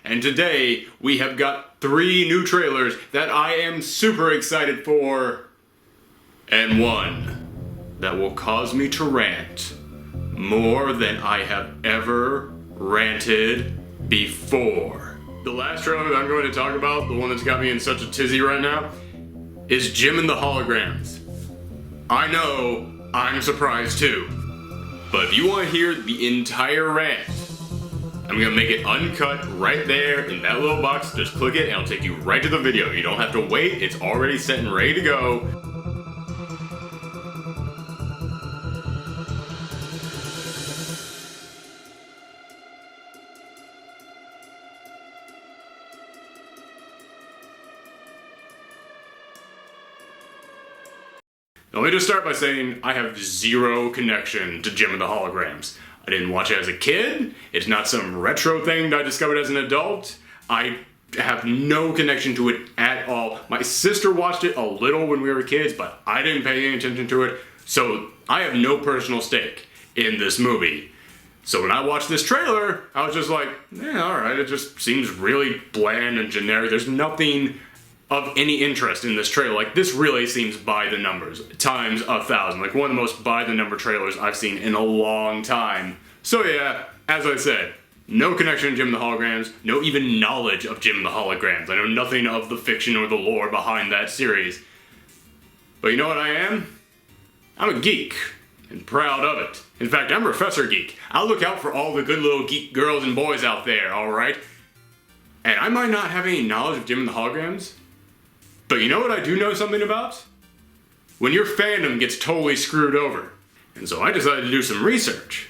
And today we have got 3 new trailers that I am super excited for, and one that will cause me to rant more than I have ever ranted before. The last trailer that I'm going to talk about, the one that's got me in such a tizzy right now, is Jim and the Holograms. I know, I'm surprised too. But if you want to hear the entire rant, I'm gonna make it uncut right there in that little box. Just click it and it'll take you right to the video. You don't have to wait, it's already set and ready to go. Now, let me just start by saying I have zero connection to Jim and the Holograms. I didn't watch it as a kid. It's not some retro thing that I discovered as an adult. I have no connection to it at all. My sister watched it a little when we were kids, but I didn't pay any attention to it. So I have no personal stake in this movie. So when I watched this trailer, I was just like, yeah, alright, it just seems really bland and generic. There's nothing of any interest in this trailer. Like, this really seems by the numbers times 1,000. Like, one of the most by the number trailers I've seen in a long time. So yeah, as I said, no connection to Jim and the Holograms, no even knowledge of Jim and the Holograms. I know nothing of the fiction or the lore behind that series. But you know what I am? I'm a geek, and proud of it. In fact, I'm Professor Geek. I'll look out for all the good little geek girls and boys out there, alright? And I might not have any knowledge of Jim and the Holograms, but you know what I do know something about? When your fandom gets totally screwed over. And so I decided to do some research.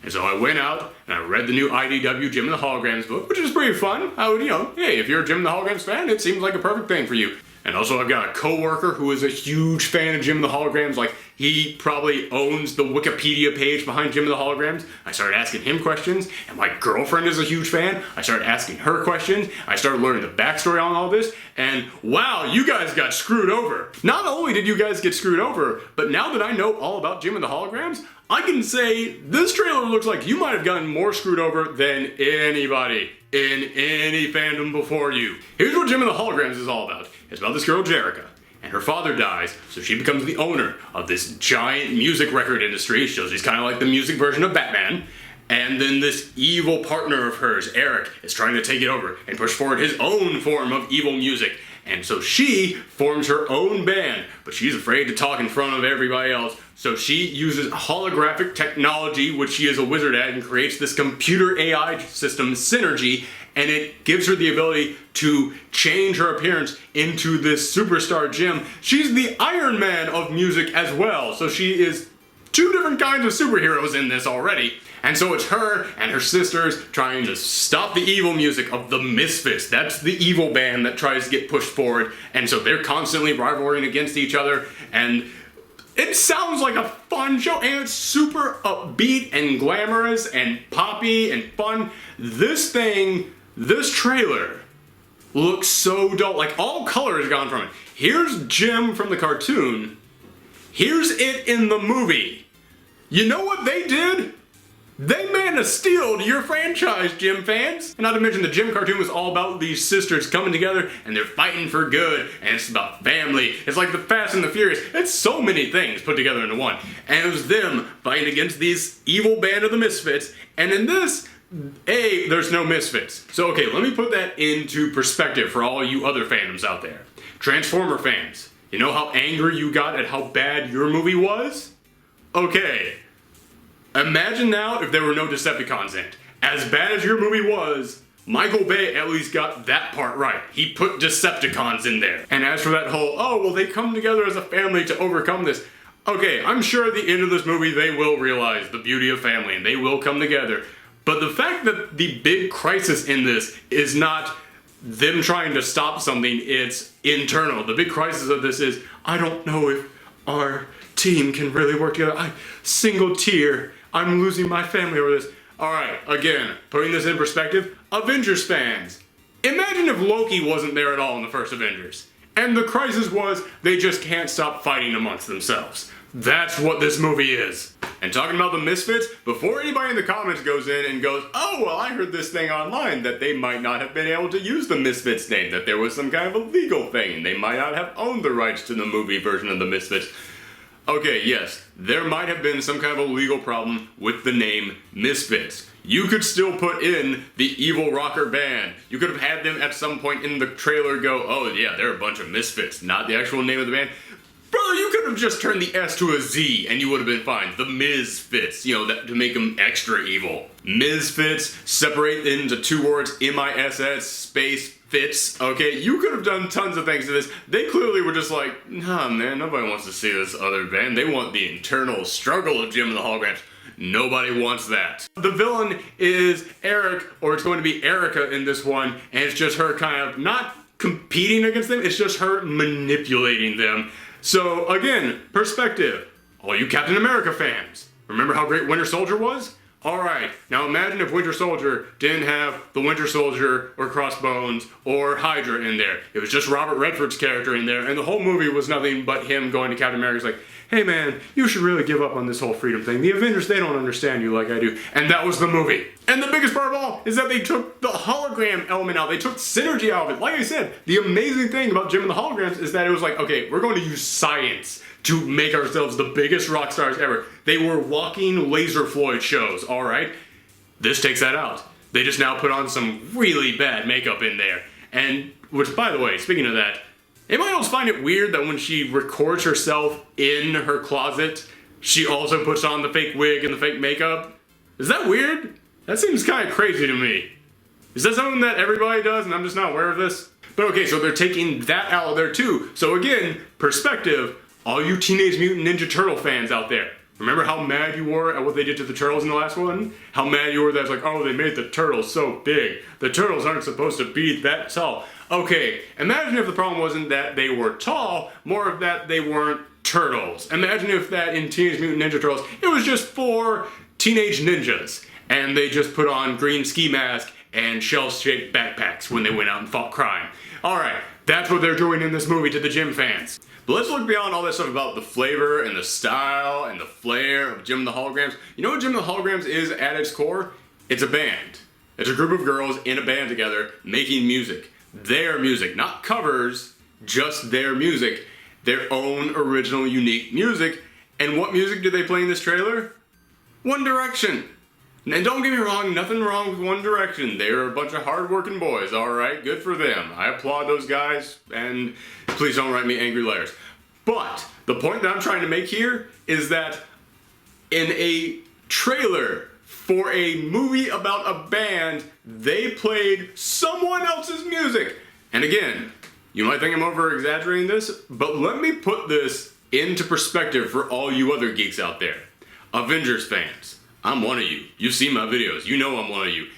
And so I went out and I read the new IDW Jim and the Holograms book, which is pretty fun. I would, hey, if you're a Jim and the Holograms fan, it seems like a perfect thing for you. And also I've got a coworker who is a huge fan of Jim and the Holograms. Like, he probably owns the Wikipedia page behind Jim and the Holograms. I started asking him questions, and my girlfriend is a huge fan. I started asking her questions. I started learning the backstory on all this, and wow, you guys got screwed over. Not only did you guys get screwed over, but now that I know all about Jim and the Holograms, I can say this trailer looks like you might have gotten more screwed over than anybody in any fandom before you. Here's what Jim and the Holograms is all about. It's about this girl, Jerica, and her father dies, so she becomes the owner of this giant music record industry. So she's kind of like the music version of Batman. And then this evil partner of hers, Eric, is trying to take it over and push forward his own form of evil music. And so she forms her own band, but she's afraid to talk in front of everybody else. So she uses holographic technology, which she is a wizard at, and creates this computer AI system, Synergy, and it gives her the ability to change her appearance into this superstar Jim. She's the Iron Man of music as well, so she is 2 different kinds of superheroes in this already. And so it's her and her sisters trying to stop the evil music of the Misfits. That's the evil band that tries to get pushed forward. And so they're constantly rivaling against each other. And it sounds like a fun show, and it's super upbeat and glamorous and poppy and fun. This trailer looks so dull. Like, all color is gone from it. Here's Jim from the cartoon. Here's it in the movie. You know what they did? They Man of Steel to your franchise, Jim fans. And not to mention, the Jim cartoon was all about these sisters coming together and they're fighting for good, and it's about family. It's like the Fast and the Furious. It's so many things put together into one. And it was them fighting against these evil band of the Misfits. And in this, there's no Misfits. So okay, let me put that into perspective for all you other fandoms out there. Transformer fans, you know how angry you got at how bad your movie was? Okay. Imagine now if there were no Decepticons in it. As bad as your movie was, Michael Bay at least got that part right. He put Decepticons in there. And as for that whole, oh, well, they come together as a family to overcome this. Okay, I'm sure at the end of this movie they will realize the beauty of family and they will come together. But the fact that the big crisis in this is not them trying to stop something, it's internal. The big crisis of this is, I don't know if our team can really work together. Single tear. I'm losing my family over this. Alright, again, putting this in perspective, Avengers fans. Imagine if Loki wasn't there at all in the first Avengers. And the crisis was, they just can't stop fighting amongst themselves. That's what this movie is. And talking about the Misfits, before anybody in the comments goes in and goes, oh, well, I heard this thing online that they might not have been able to use the Misfits name, that there was some kind of a legal thing, they might not have owned the rights to the movie version of the Misfits. Okay, yes, there might have been some kind of a legal problem with the name Misfits. You could still put in the evil rocker band. You could have had them at some point in the trailer go, oh yeah, they're a bunch of misfits, not the actual name of the band. Brother, you could have just turned the S to a Z and you would have been fine. The Misfits, you know, that, to make them extra evil. Misfits, separate into two words, M-I-S-S, space, fits, okay? You could have done tons of things to this. They clearly were just like, nah man, nobody wants to see this other band. They want the internal struggle of Jim and the Holograms. Nobody wants that. The villain is Eric, or it's going to be Erica in this one, and it's just her kind of not competing against them, it's just her manipulating them. So again, perspective. All you Captain America fans, remember how great Winter Soldier was? Alright, now imagine if Winter Soldier didn't have the Winter Soldier or Crossbones or Hydra in there. It was just Robert Redford's character in there, and the whole movie was nothing but him going to Captain America's like, hey man, you should really give up on this whole freedom thing. The Avengers, they don't understand you like I do. And that was the movie. And the biggest part of all is that they took the hologram element out. They took synergy out of it. Like I said, the amazing thing about Jim and the Holograms is that it was like, okay, we're going to use science to make ourselves the biggest rock stars ever. They were walking laser Floyd shows, alright? This takes that out. They just now put on some really bad makeup in there. And, which by the way, speaking of that, anybody else find it weird that when she records herself in her closet, she also puts on the fake wig and the fake makeup? Is that weird? That seems kind of crazy to me. Is that something that everybody does and I'm just not aware of this? But okay, so they're taking that out of there too. So again, perspective, all you Teenage Mutant Ninja Turtle fans out there, remember how mad you were at what they did to the Turtles in the last one? How mad you were that it's like, oh, they made the Turtles so big. The Turtles aren't supposed to be that tall. Okay, imagine if the problem wasn't that they were tall, more of that they weren't turtles. Imagine if that in Teenage Mutant Ninja Turtles, it was just 4 teenage ninjas, and they just put on green ski masks and shell-shaped backpacks when they went out and fought crime. Alright, that's what they're doing in this movie to the Jim fans. But let's look beyond all that stuff about the flavor and the style and the flair of Jim and the Holograms. You know what Jim and the Holograms is at its core? It's a band. It's a group of girls in a band together making music. Their music, not covers, just their music. Their own original unique music. And what music do they play in this trailer? One Direction. And don't get me wrong, nothing wrong with One Direction. They're a bunch of hard-working boys, alright? Good for them. I applaud those guys, and please don't write me angry letters. But the point that I'm trying to make here is that in a trailer for a movie about a band, they played someone else's music. And again, you might think I'm over-exaggerating this, but let me put this into perspective for all you other geeks out there. Avengers fans. I'm one of you. You've seen my videos. You know I'm one of you.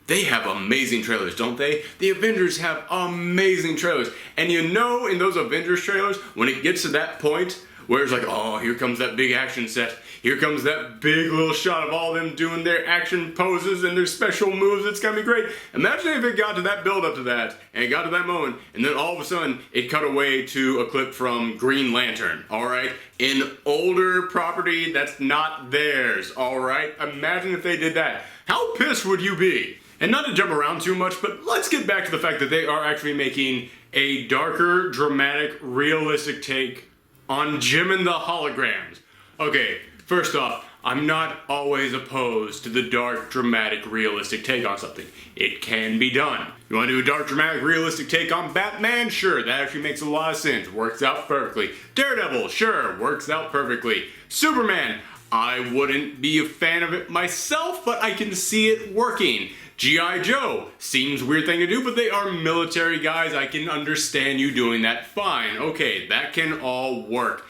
They have amazing trailers, don't they? The Avengers have amazing trailers. And you know in those Avengers trailers, when it gets to that point where it's like, oh, here comes that big action set. Here comes that big little shot of all them doing their action poses and their special moves. It's gonna be great. Imagine if it got to that build up to that, and it got to that moment, and then all of a sudden it cut away to a clip from Green Lantern, alright? An older property that's not theirs, alright? Imagine if they did that. How pissed would you be? And not to jump around too much, but let's get back to the fact that they are actually making a darker, dramatic, realistic take on Jim and the Holograms. Okay, first off, I'm not always opposed to the dark, dramatic, realistic take on something. It can be done. You want to do a dark, dramatic, realistic take on Batman? Sure, that actually makes a lot of sense. Works out perfectly. Daredevil? Sure, works out perfectly. Superman? I wouldn't be a fan of it myself, but I can see it working. G.I. Joe? Seems a weird thing to do, but they are military guys. I can understand you doing that fine. Okay, that can all work.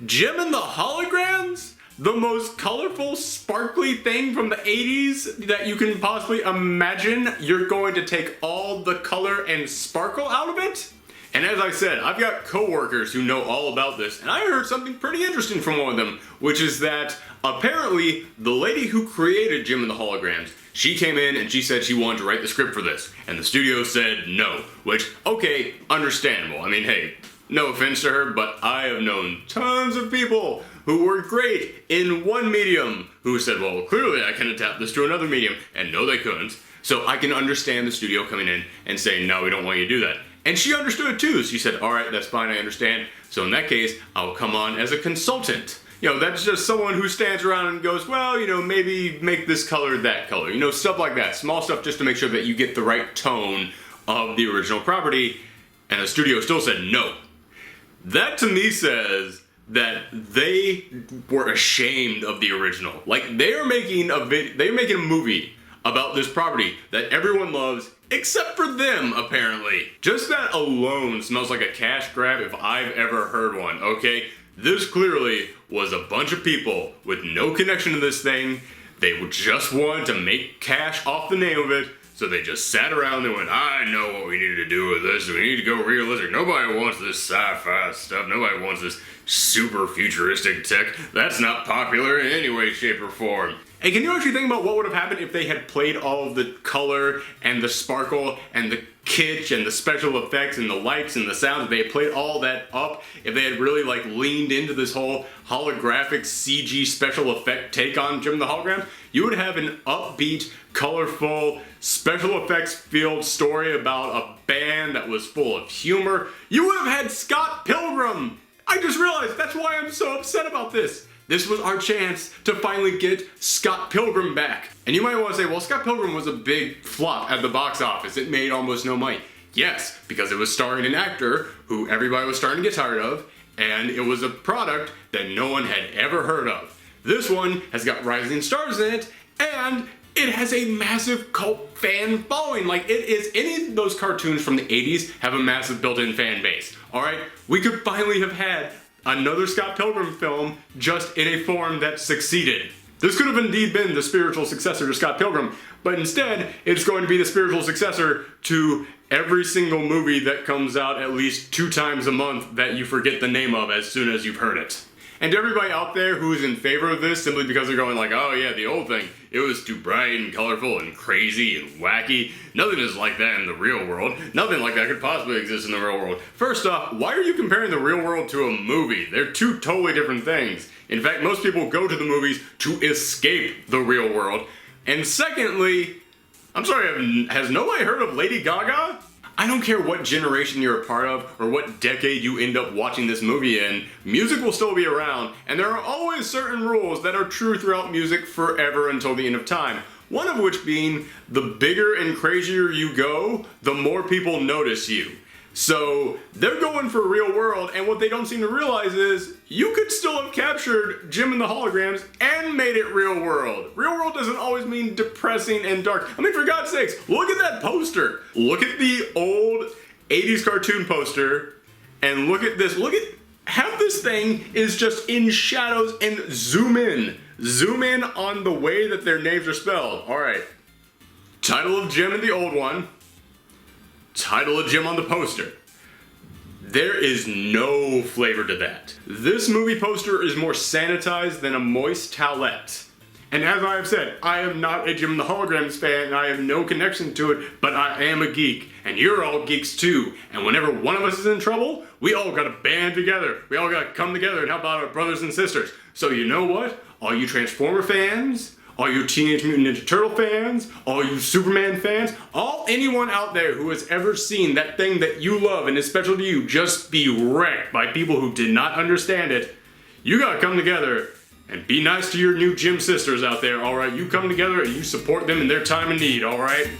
Jim and the Holograms? The most colorful, sparkly thing from the 80s that you can possibly imagine. You're going to take all the color and sparkle out of it? And as I said, I've got coworkers who know all about this, and I heard something pretty interesting from one of them, which is that apparently the lady who created Jim and the Holograms, she came in and she said she wanted to write the script for this, and the studio said no, which, okay, understandable. I mean, hey, no offense to her, but I have known tons of people who were great in one medium who said, well, clearly I can adapt this to another medium. And no, they couldn't. So I can understand the studio coming in and saying, no, we don't want you to do that. And she understood too. She said, all right, that's fine, I understand. So in that case, I'll come on as a consultant. That's just someone who stands around and goes, well, maybe make this color that color. Stuff like that. Small stuff just to make sure that you get the right tone of the original property. And the studio still said no. That to me says that they were ashamed of the original. Like, they're making a movie about this property that everyone loves, except for them, apparently. Just that alone smells like a cash grab if I've ever heard one, okay? This clearly was a bunch of people with no connection to this thing. They would just want to make cash off the name of it, so they just sat around and went, I know what we need to do with this. We need to go realistic. Nobody wants this sci-fi stuff. Nobody wants this super futuristic tech. That's not popular in any way, shape, or form. And can you actually think about what would have happened if they had played all of the color and the sparkle and the kitsch and the special effects and the lights and the sounds? If they had played all that up, if they had really leaned into this whole holographic CG special effect take on Jim the Hologram, you would have an upbeat, colorful, special effects filled story about a band that was full of humor. You would have had Scott Pilgrim. I just realized that's why I'm so upset about this. This was our chance to finally get Scott Pilgrim back. And you might want to say, well, Scott Pilgrim was a big flop at the box office. It made almost no money. Yes, because it was starring an actor who everybody was starting to get tired of, and it was a product that no one had ever heard of. This one has got rising stars in it, and it has a massive cult fan following. Like, it is, any of those cartoons from the 80s have a massive built-in fan base. Alright, we could finally have had another Scott Pilgrim film, just in a form that succeeded. This could have indeed been the spiritual successor to Scott Pilgrim, but instead, it's going to be the spiritual successor to every single movie that comes out at least 2 times a month that you forget the name of as soon as you've heard it. And to everybody out there who is in favor of this simply because they're going like, oh yeah, the old thing, it was too bright and colorful and crazy and wacky. Nothing is like that in the real world. Nothing like that could possibly exist in the real world. First off, why are you comparing the real world to a movie? They're two totally different things. In fact, most people go to the movies to escape the real world. And secondly, I'm sorry, has nobody heard of Lady Gaga? I don't care what generation you're a part of or what decade you end up watching this movie in, music will still be around, and there are always certain rules that are true throughout music forever until the end of time. One of which being, the bigger and crazier you go, the more people notice you. So they're going for real world, and what they don't seem to realize is you could still have captured Jim and the Holograms and made it real world. Real world doesn't always mean depressing and dark. I mean, for God's sakes, look at that poster. Look at the old 80s cartoon poster and look at this. Look at half this thing is just in shadows, and zoom in. Zoom in on the way that their names are spelled. All right. Title of Jim in the old one. Title of Jim on the poster. There is no flavor to that. This movie poster is more sanitized than a moist towelette. And as I have said, I am not a Jim and the Holograms fan, and I have no connection to it, but I am a geek, and you're all geeks too. And whenever one of us is in trouble, we all gotta band together. We all gotta come together and help out our brothers and sisters. So you know what? All you Transformer fans, all you Teenage Mutant Ninja Turtle fans, all you Superman fans, anyone out there who has ever seen that thing that you love and is special to you just be wrecked by people who did not understand it, you gotta come together and be nice to your new Jim sisters out there, alright? You come together and you support them in their time of need, alright?